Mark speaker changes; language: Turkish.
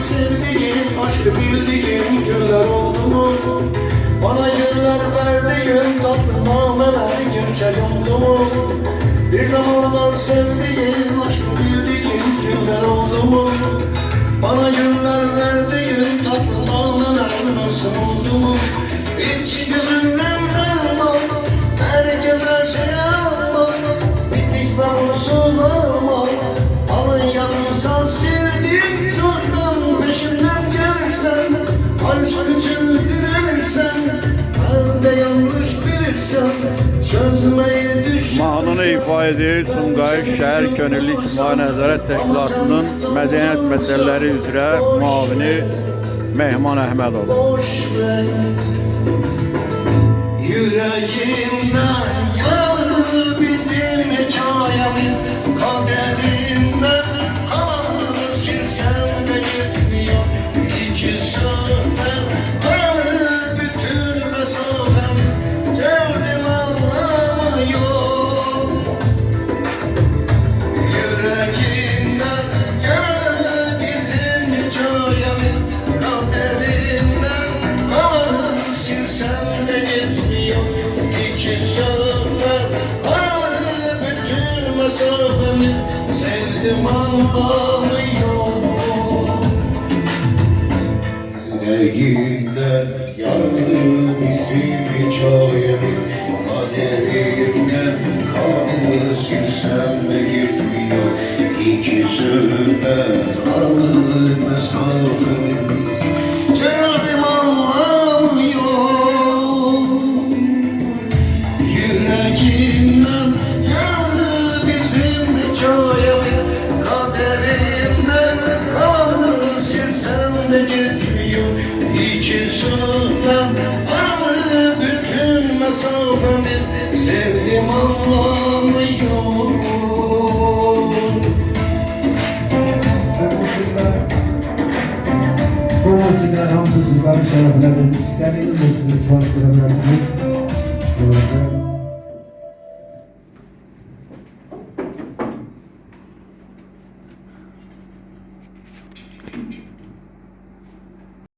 Speaker 1: sevdiğim, aşkı bildiğim günler oldu mu? Bana günler verdiğin tatlı nameler gerçek oldu mu? Bir zamanlar sevdiğim, aşkı bildiğim günler oldu mu? Bana günler verdiğin tatlı nameler nasıl oldu mu? Hiç gözünden tanımam, herkes her şeye alma, bitik ve mutsuz olma. Alın yazımsa sildim çoktan, peşimden gelirsen, aşk için direnirsen, ben de yanlış bilirsem, çözmeyi düşün.
Speaker 2: Mahnını ifa edir Sumqayıt Şəhər Könüllü İctimai Nəzarət Təşkilatının mədəniyyət məsələləri üzrə müavini Mehman Əhmədov.
Speaker 1: Yüreğimden yaralı bizim hikayemiz, kaderinden kalanı silsem de gitmiyor. İki sözden aralı bütün mesafemiz, geldim anlamıyor. Yüreğimden yaralı bizim hikayemiz, kaderinden kalanı silsem de gitmiyor. İki sözden aralı bütün mesafemiz, sevdim anlamıyor. Yüreğimden yaralı bizim hikayemiz, kaderinden kalanı silsem de gitmiyor. İki sözden aralı mesafemiz, geldim anlamıyor. Yüreğimden yaralı bizim hikayemiz, kaderinden kalanı silsem de gitmiyor. İki sözden aralı bütün mesafemiz, sevdim anlamıyor.
Speaker 3: Bu müzikler hamısı sizlerin şerefine, istediğiniz müzikleri sipariş verebilirsiniz.